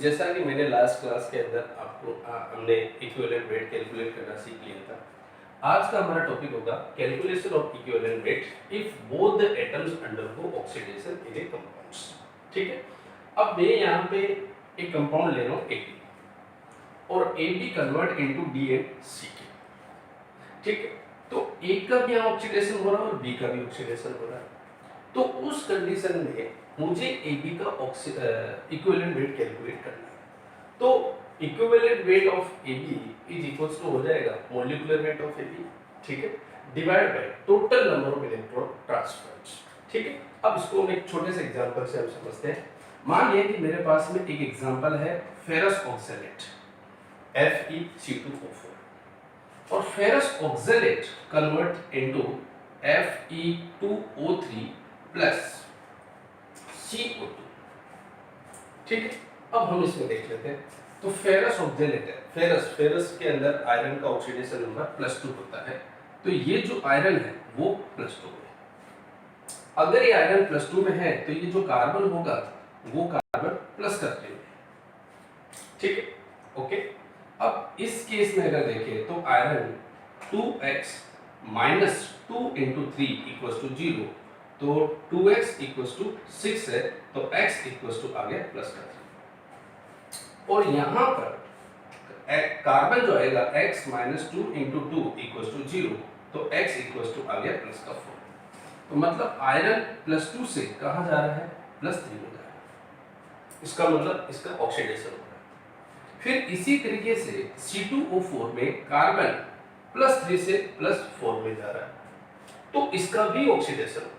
जैसा कि मैंने लास्ट क्लास के अंदर आपको हमने इक्विवेलेंट वेट कैलकुलेट करना सीख लिया था। आज का हमारा टॉपिक होगा calculation of equivalent weight if both the atoms undergo oxidation in A compounds. ठीक है, अब मैं यहाँ पे एक कंपाउंड ले रहा हूँ AB और AB convert into D and CK। ठीक है, तो A का भी यहाँ ऑक्सीडेशन हो रहा है और B का भी ऑक्सीडेशन हो रहा है। तो उस कंडीशन में मुझे AB का इक्विवेलेंट वेट कैलकुलेट करना है। तो equivalent weight of AB is equals to हो जाएगा मॉलिक्यूलर वेट ऑफ AB, ठीक है, divide by total number of electron transfers. ठीक है, अब इसको हम एक छोटे से एग्जांपल से हम समझते हैं। मान लिया कि मेरे पास में एक एग्जांपल है फेरस ऑक्सलेट Fe(C2O4) और ferrous oxalate convert into Fe2O3 plus CO2। ठीक है, अब हम इसमें देख लेते हैं। तो फेरस ऑक्सलेट है, फेरस के अंदर आयरन का ऑक्सीडेशन नंबर +2 होता है। तो ये जो आयरन है वो +2 है। अगर ये आयरन +2 में है तो ये जो कार्बन होगा वो कार्बन प्लस का 3 है। ठीक है, ओके। अब इस केस में अगर देखें तो iron 2x minus 2 into 3 equals to 0, तो 2x इक्वल्स टू 6 है, तो x इक्वल्स टू आ गया प्लस का 3। और यहाँ पर कार्बन जो आएगा x minus 2 into 2 equals to 0, तो x इक्वल्स टू आ गया प्लस का 4। तो मतलब आयरन +2 से कहाँ जा रहा है, +3 में जा रहा है। इसका मतलब इसका ऑक्सीडेशन हो रहा है। फिर इसी तरीके से C2O4 में कार्बन +3 से +4 में जा रहा है, तो इसका भी ऑक्सीडेशन हो रहा है।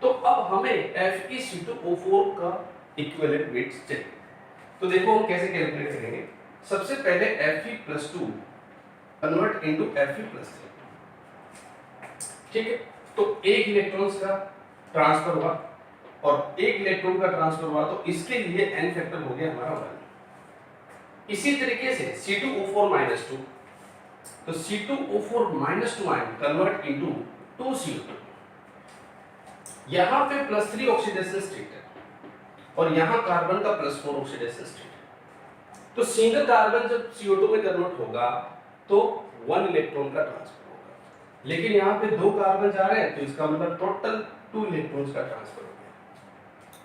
तो अब हमें FeC2O4 का इक्विवेलेंट वेट चाहिए। तो देखो हम कैसे कैलकुलेट करेंगे। सबसे पहले Fe+2 कन्वर्ट इनटू Fe+3। ठीक है, तो एक इलेक्ट्रॉन्स का ट्रांसफर हुआ और एक इलेक्ट्रॉन का ट्रांसफर हुआ, तो इसके लिए n फैक्टर हो गया हमारा 1। इसी तरीके से C2O4-2, तो C2O4-2 ion convert into 2CO2। यहां पे +3 ऑक्सीडेशन स्टेट है और यहां कार्बन का +4 ऑक्सीडेशन स्टेट है। तो सिंगल कार्बन जब CO2 में कन्वर्ट होगा तो 1 इलेक्ट्रॉन का ट्रांसफर होगा, लेकिन यहाँ पे 2 कार्बन जा रहे हैं, तो इसका मतलब टोटल 2 इलेक्ट्रॉन्स का ट्रांसफर हो गया।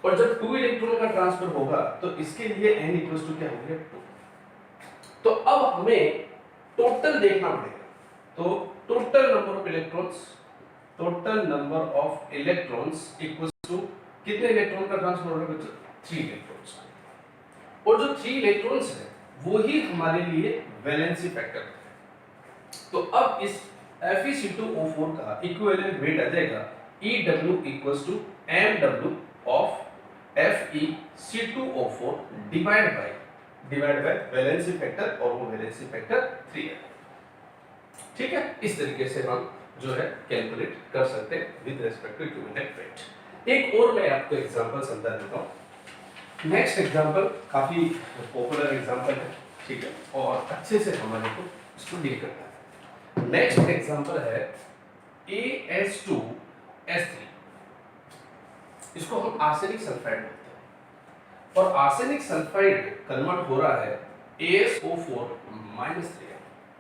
और जब 2 इलेक्ट्रॉन का ट्रांसफर होगा तो इसके लिए n इक्वल्स टू क्या हो गया, 2। तो अब हमें टोटल देखना पड़ेगा। तो total number of electrons equals to कितने इलेक्ट्रॉन का ट्रांसफर हो रहा है, 3 इलेक्ट्रॉन्स। और जो 3 इलेक्ट्रॉन्स है वो ही हमारे लिए वैलेंसी फैक्टर है। तो अब इस FeC2O4 का इक्विवेलेंट वेट आ जाएगा EW equals to MW of FeC2O4 divide by valency factor, और वो वैलेंसी फैक्टर 3 है। ठीक है, इस तरीके से हम जो है कैलकुलेट कर सकते हैं with respect to equivalent weight. एक और मैं आपको एग्जांपल समझा देता हूं। नेक्स्ट एग्जांपल काफी पॉपुलर एग्जांपल है, ठीक है, और अच्छे से हमारे को इसको डील करना है। नेक्स्ट एग्जांपल है AS2S3। इसको हम आर्सेनिक सल्फाइड बोलते हैं और आर्सेनिक सल्फाइड कन्वर्ट हो रहा है ASO4-3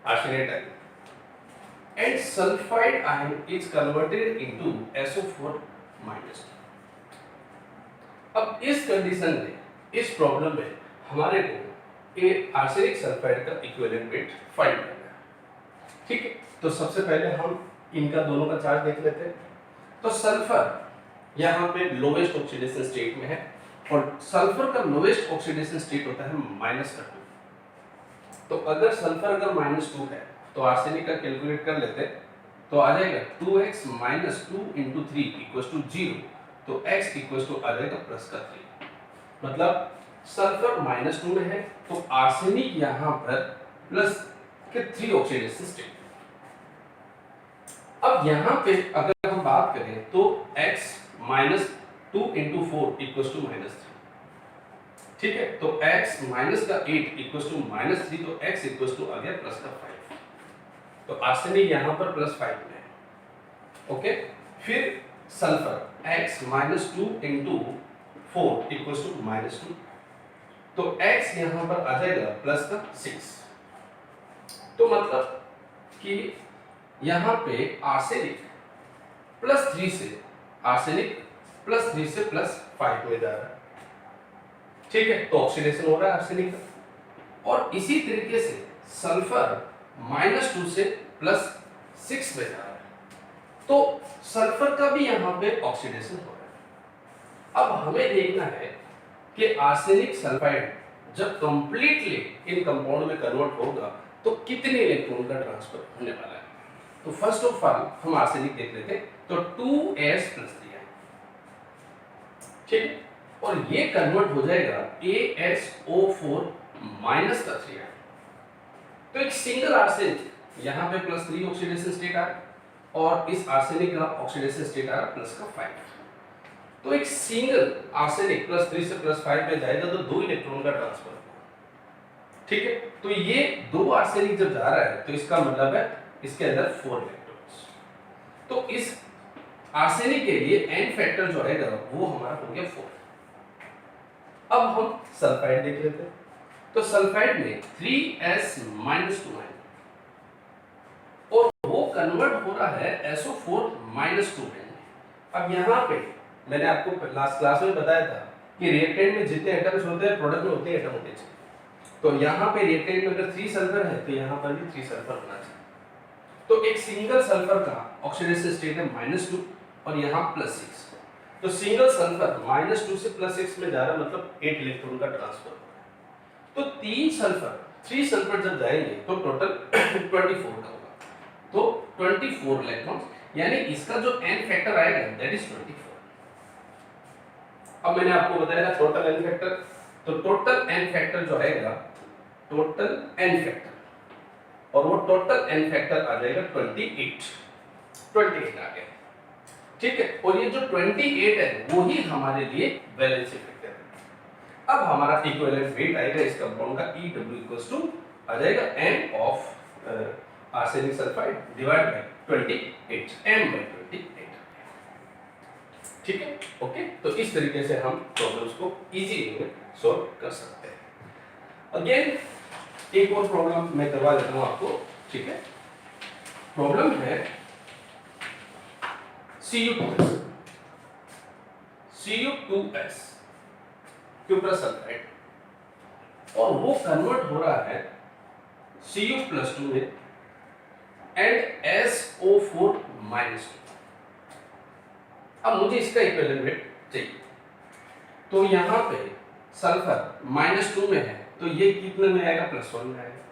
arsenate ion, and sulfide ion is converted into SO4-2। अब इस कंडीशन में, इस प्रॉब्लम में हमारे को आर्सेनिक सल्फाइड का इक्विवेलेंट वेट फाइंड करना है। ठीक है, तो सबसे पहले हम इनका दोनों का चार्ज देख लेते हैं। तो सल्फर यहाँ पे लोवेस्ट ऑक्सीडेशन स्टेट में है और सल्फर का लोवेस्ट ऑक्सीडेशन स्टेट होता है -2। तो अगर सल्फर अगर -2 है तो आर्सेनिक का कैलकुलेट कर लेते हैं, तो आ जाएगा 2x - 2 × 3 = 0, तो x = आ जाएगा +3। मतलब सल्फर -2 में है तो आर्सेनिक यहाँ पर +3 ऑक्सीडेशन स्टेट। अब यहाँ पे अगर हम बात करें तो x - 2 × 4 = -3। ठीक है, तो x - 8 = -3, तो x = आ गया +5। तो आर्सेनिक यहाँ पर +5 में है। ओके, फिर सल्फर x - 2 × 4 = -2, तो x यहां पर आ जाएगा प्लस का 6। तो मतलब कि यहां पे आर्सेनिक प्लस 3 से आर्सेनिक प्लस 3 से प्लस 5 में जा रहा है, ठीक है। तो ऑक्सीडेशन हो रहा है आर्सेनिक का। और इसी तरीके से सल्फर -2 से +6 में जा रहा है, तो सल्फर का भी यहां पे ऑक्सीडेशन हो रहा है। अब हमें देखना है कि आर्सेनिक सल्फाइड जब कंप्लीटली इन कंपाउंड में कन्वर्ट होगा तो कितने इलेक्ट्रॉन का ट्रांसफर होने वाला है। तो फर्स्ट ऑफ ऑल हम आर्सेनिक देख लेते हैं। तो 2s दिया, ठीक है, और ये कन्वर्ट हो जाएगा AsO4 का 3। तो एक सिंगल आर्सेनिक यहां पे +3 ऑक्सीडेशन स्टेट आ रहा है और इस आर्सेनिक का ऑक्सीडेशन स्टेट आ रहा है +5। तो एक सिंगल आर्सेनिक +3 से +5 पे जाएगा तो 2 इलेक्ट्रॉन का ट्रांसफर होगा, ठीक है। तो ये 2 आर्सेनिक जब जा रहा है तो इसका मतलब है इसके अंदर 4 इलेक्ट्रॉन्स। तो इस आर्सेनिक के लिए n फैक्टर जो आएगा वो हमारा हो गया 4। अब हम सल्फाइड देख लेते हैं। तो सल्फाइड में 3s-2 है और वो कन्वर्ट हो रहा है SO4 -2 में। अब यहाँ पे मैंने आपको लास्ट क्लास में बताया था कि रिएक्टेंट में जितने एटम्स होते हैं प्रोडक्ट में उतने एटम होने चाहिए। तो यहाँ पे रिएक्टेंट में अगर 3 सल्फर है तो यहाँ पर भी 3 सल्फर होना चाहिए। तो एक सिंगल सल्फर का ऑक्सीडेशन स्टेट है -2 और यहाँ +6। तो सिंगल सल्फर -2 से +6 में जा रहा है, मतलब 8 इलेक्ट्रॉन का ट्रांसफर हो रहा है। तो 3 सल्फर जब जाएंगे तो टोटल 24 का होगा। तो 24 इलेक्ट्रॉन, यानी इसका जो n फैक्टर आएगा दैट इज 24। अब मैंने आपको बताया टोटल n फैक्टर। तो टोटल n फैक्टर जो आएगा, टोटल n फैक्टर, और वो टोटल n फैक्टर आ जाएगा 28 आ गया, ठीक है। और ये जो 28 है वो ही हमारे लिए वैलेंसी फैक्टर है। अब हमारा इक्विवेलेंट वेट आएगा इस कंपाउंड का EW आ जाएगा m of arsenic sulphide divide by 28, m/28, ठीक है। ओके, तो इस तरीके से हम प्रॉब्लम्स को इजीली सॉल्व कर सकते हैं। अगेन एक और प्रॉब्लम मैं करवा देता हूं आपको, ठीक है। प्रॉब्लम है Cu2s क्यूप्रस सल्फाइड और वो कन्वर्ट हो रहा है Cu+2 में एंड SO4 -2। अब मुझे इसका इक्विवेलेंट वेट चाहिए। तो यहां पे सल्फर -2 में है तो ये कितने में आएगा, +1 में आएगा।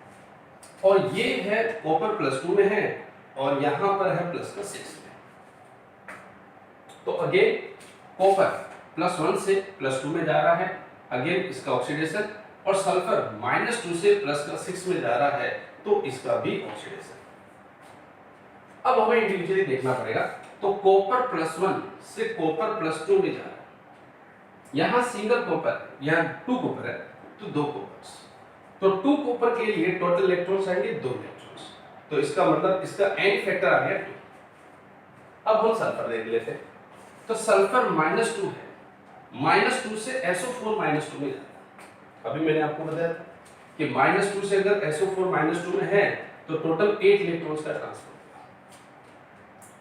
और ये है कॉपर +2 में है और यहां पर है +6 में। तो अगेन कॉपर +1 से +2 में जा रहा है, अगेन इसका ऑक्सीडेशन, और सल्फर -2 से +6 में जा रहा है तो इसका भी ऑक्सीडेशन। अब हमें इंडिविजुअली देखना पड़ेगा। तो कॉपर +1 से कॉपर +2 में जा रहा है, यहां सिंगल कॉपर, यहां 2 कॉपर है तो 2 कॉपर्स। तो 2 कॉपर के लिए टोटल इलेक्ट्रॉन्स आएंगे 2 इलेक्ट्रॉन्स। तो इसका मतलब इसका n फैक्टर आ गया 2। अब हम सल्फर देख लेते हैं। तो सल्फर -2 है, -2 से SO4 -2 में जाता है। अभी मैंने आपको बताया था कि -2 से अगर SO4 -2 में है तो टोटल 8 इलेक्ट्रॉन्स का ट्रांसफर होगा,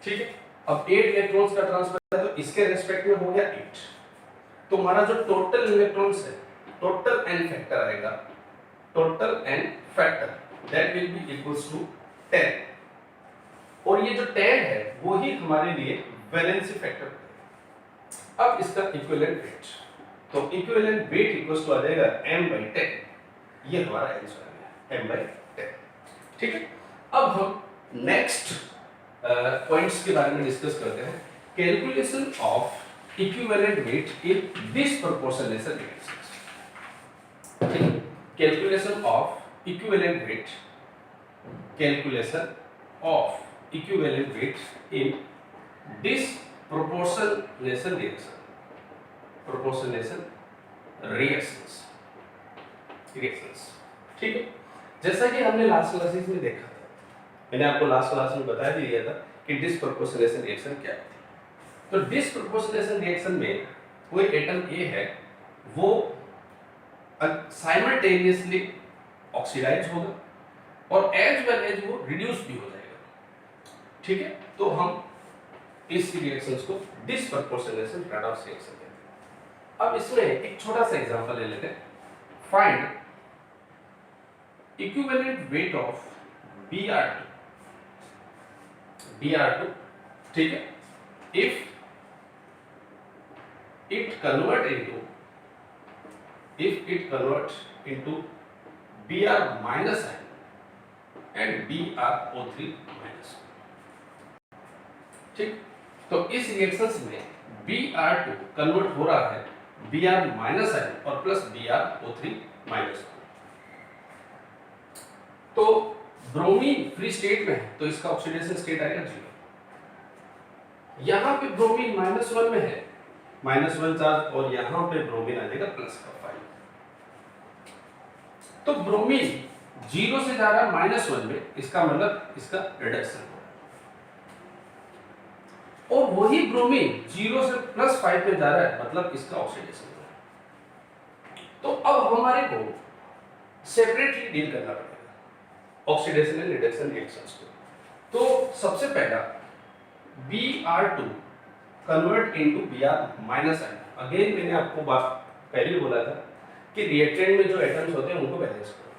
ठीक है। अब 8 इलेक्ट्रॉन्स का ट्रांसफर है तो इसके रेस्पेक्ट में हो गया 8। तो हमारा जो टोटल इलेक्ट्रॉन्स है, टोटल n फैक्टर आएगा, total n factor that will be equals to 10। और ये जो 10 है वो ही हमारे लिए वैलेंसी फैक्टर है। अब इसका इक्विवेलेंट वेट, तो इक्विवेलेंट वेट इक्वल्स टू आ जाएगा m/10। ये हमारा आंसर है m/10, ठीक है। अब हम नेक्स्ट पॉइंट्स के बारे में डिस्कस करते हैं। Calculation of equivalent weight in disproportionation reactions, ठीक है। Calculation of equivalent weight, calculation of equivalent weight in disproportionation reaction, proportionation reactions, ठीक है। जैसा कि हमने लास्ट क्लासेस में देखा था, मैंने आपको लास्ट क्लास में बता दिया था कि डिसप्रोपोर्शनेशन रिएक्शन क्या होती है। तो डिसप्रोपोर्शनेशन रिएक्शन में कोई एटम A है, वो साइमल्टेनियसली ऑक्सीडाइज होगा और एज वेल एज वो रिड्यूस भी हो जाएगा। ठीक है, तो हम इस रिएक्शंस को डिसप्रपोर्शनेशन रेडॉक्स रिएक्शन कहते हैं। अब इसमें एक छोटा सा एग्जांपल ले लेते हैं। Find equivalent weight of Br2, ठीक है, if it converts into Br minus ion and BrO3 minus, ठीक। तो इस रिएक्शंस में Br2 कन्वर्ट हो रहा है Br माइनस आयन और प्लस BrO3 माइनस। तो ब्रोमीन फ्री स्टेट में है तो इसका ऑक्सीडेशन स्टेट आएगा 0। यहां पे ब्रोमीन -1 में है, -1 चार्ज, और यहां पे ब्रोमीन आ जाएगा +5। तो ब्रोमीन 0 से जा रहा है -1 में, इसका मतलब इसका रिडक्शन हो रहा है। और वही ब्रोमीन 0 से +5 पे जा रहा है, मतलब इसका ऑक्सीडेशन हो रहा है। तो अब हमारे को सेपरेटली डील करना पड़ेगा ऑक्सीडेशन एंड रिडक्शन रिएक्शंस को। तो सबसे पहला Br2 convert into Br minus ion. Again मैंने आपको बात पहले बोला था कि रिएक्टेंट में जो एटम्स होते हैं उनको बैलेंस करो।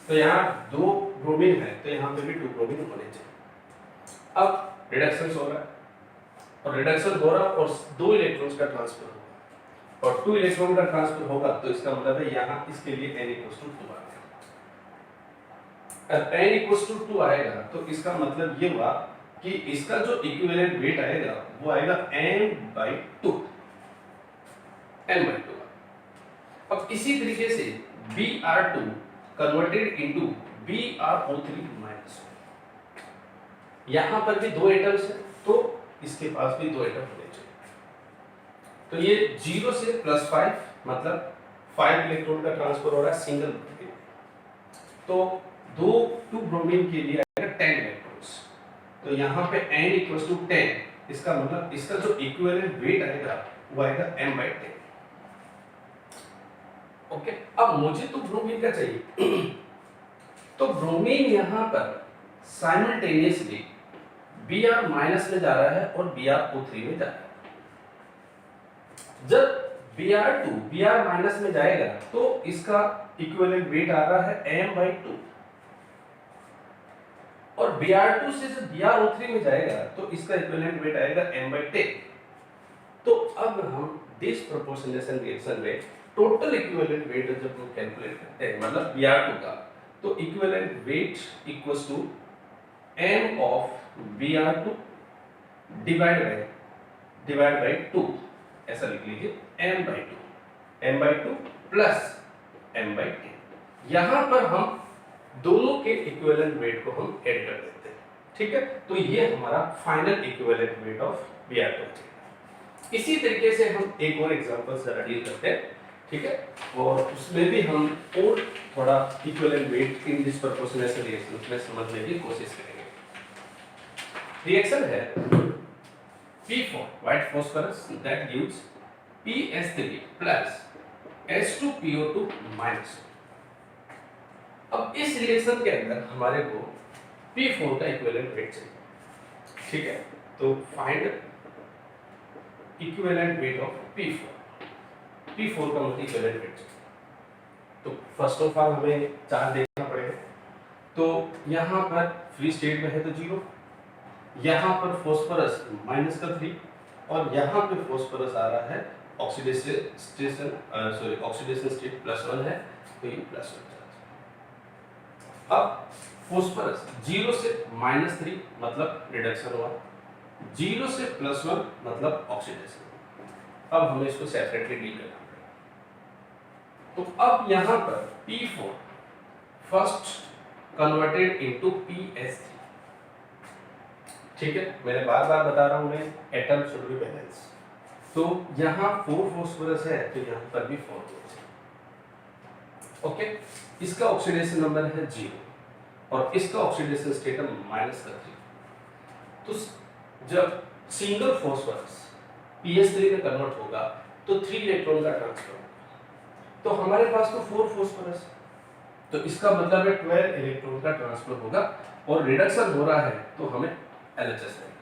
तो यहाँ 2 ब्रोमीन है तो यहाँ पे भी 2 ब्रोमीन होने चाहिए। अब रिडक्शन हो रहा है और रिडक्शन हो रहा और 2 इलेक्ट्रॉन्स का ट्रांसफर होगा और 2 इलेक्ट्रॉन का ट्रांसफर होगा तो इसका मतलब है यहाँ इसके लिए n = 2 आ गया। अब n = 2 आएगा तो इसका मतलब ये हुआ कि इसका जो इक्विवेलेंट वेट आएगा वो आएगा m/2। अब इसी तरीके से Br2 converted into BrO3 minus. यहां पर भी 2 एटम्स हैं तो इसके पास भी 2 एटम होने चाहिए। तो ये 0 से +5 मतलब 5 इलेक्ट्रॉन का ट्रांसफर हो रहा है सिंगल ब्रोमीन। तो 2 ब्रोमीन के लिए आएगा 10 इलेक्ट्रॉन्स। तो यहाँ पे n = 10, इसका मतलब इसका जो इक्विवेलेंट वेट आएगा वो आएगा m/10। ओके, अब मुझे तो ब्रोमीन का चाहिए। तो ब्रोमीन यहाँ पर साइमल्टेनियसली Br माइनस में जा रहा है और BrO3 में जा रहा है। जब Br2 Br माइनस में जाएगा तो इसका इक्विवेलेंट वेट आ रहा है m/2 और Br2 से जब BrO3 में जाएगा तो इसका इक्विवेलेंट वेट आएगा m/10। तो अब हम डिसप्रपोर्शनेशन रिएक्शन में टोटल इक्विवेलेंट वेट जब हम कैलकुलेट करते हैं मतलब Br2 का, तो equivalent wait = m of Br2 divide by 2, ऐसा लिख लीजिए m/2 प्लस m/10। यहां पर हम दोनों के इक्विवेलेंट वेट को हम ऐड कर देते हैं। ठीक है, तो ये हमारा final equivalent weight of Br2। इसी तरीके से हम एक और एग्जांपल जरा डील करते हैं। ठीक है, और उसमें भी हम और थोड़ा इक्विवेलेंट वेट इन डिसप्रपोर्शनेशन रिएक्शन में समझने की कोशिश करेंगे। रिएक्शन है P4 white phosphorus that gives PS3 plus H2PO2 minus. अब इस रिएक्शन के अंदर हमारे को P4 का इक्विवेलेंट वेट चाहिए। ठीक है, तो find equivalent weight of P4 का मतलब इक्विवेलेंट वेट। तो फर्स्ट ऑफ ऑल हमें चार्ज देखना पड़ेगा। तो यहाँ पर फ्री स्टेट में है तो 0, यहाँ पर फास्फोरस -3 और यहाँ पे फास्फोरस आ रहा है ऑक्सीडेशन स्टेट +1 है तो ये +1 चार्ज। अब फास्फोरस 0 से -3 मतलब रिडक्शन हुआ, 0 से +1 मतलब ऑक्सीडेशन। अब हमें इसको सेपरेटली डील करना पड़ेगा। तो अब यहाँ पर P4 first converted into PS3। ठीक है, मैंने बार-बार बता रहा हूँ मैं एटम शुड बी बैलेंस। तो यहाँ 4 फास्फोरस है तो यहाँ पर भी 4 फास्फोरस। ओके, इसका ऑक्सीडेशन नंबर है 0 और इसका ऑक्सीडेशन स्टेट है -3। तो जब सिंगल फास्फोरस PS3 में कन्वर्ट होगा तो 3 इलेक्ट्रॉन का ट्रांसफर होगा तो हमारे पास तो 4 फास्फोरस, तो इसका मतलब है 12 इलेक्ट्रॉन का ट्रांसफर होगा और रिडक्शन हो रहा है तो हमें LHS आएगा।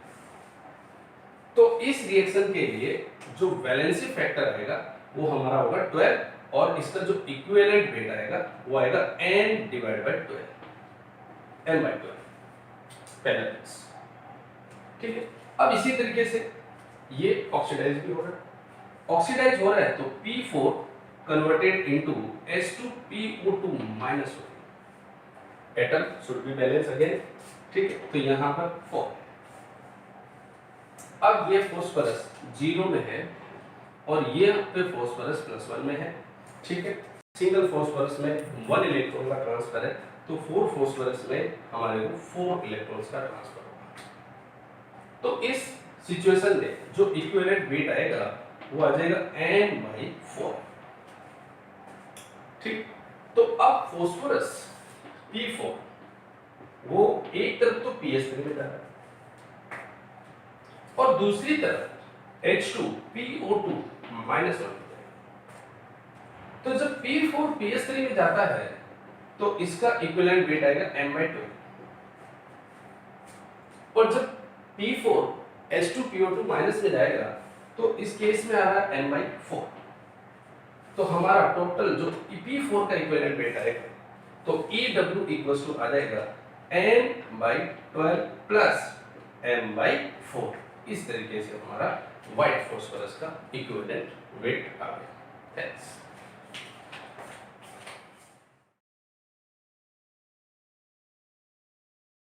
तो इस रिएक्शन के लिए जो वैलेंसी फैक्टर आएगा वो हमारा होगा 12 और इसका जो इक्विवेलेंट वेट आएगा वो आएगा n divide by 12, n by 12 पहला केस। ठीक है, अब इसी तरीके से ये ऑक्सीडाइज भी हो रहा है, ऑक्सीडाइज हो रहा है तो P4 converted into H2PO2 minus atom should be balance again. ठीक है, तो यहां पर 4। अब ये फास्फोरस 0 में है और ये पे फास्फोरस +1 में है। ठीक है, सिंगल फास्फोरस में 1 इलेक्ट्रॉन का ट्रांसफर है तो 4 फास्फोरस में हमारे को 4 इलेक्ट्रॉन्स का ट्रांसफर होगा। तो इस सिचुएशन में जो इक्विवेलेंट वेट आएगा वो आ जाएगा n/4। ठीक, तो अब फास्फोरस P4 वो एक तरफ तो PS3 में जा रहा है और दूसरी तरफ H2PO2 -1। तो जब P4 PS3 में जाता है तो इसका इक्विवेलेंट वेट आएगा m/2 और जब P4 H2PO2 माइनस में जाएगा तो इस केस में आ रहा है n/4। तो हमारा टोटल जो P4 का इक्विवेलेंट वेट आएगा तो EW इक्वल्स टू आ जाएगा n/12 प्लस m/4। इस तरीके से हमारा व्हाइट फास्फोरस का इक्विवेलेंट वेट आ गया। थैंक्स।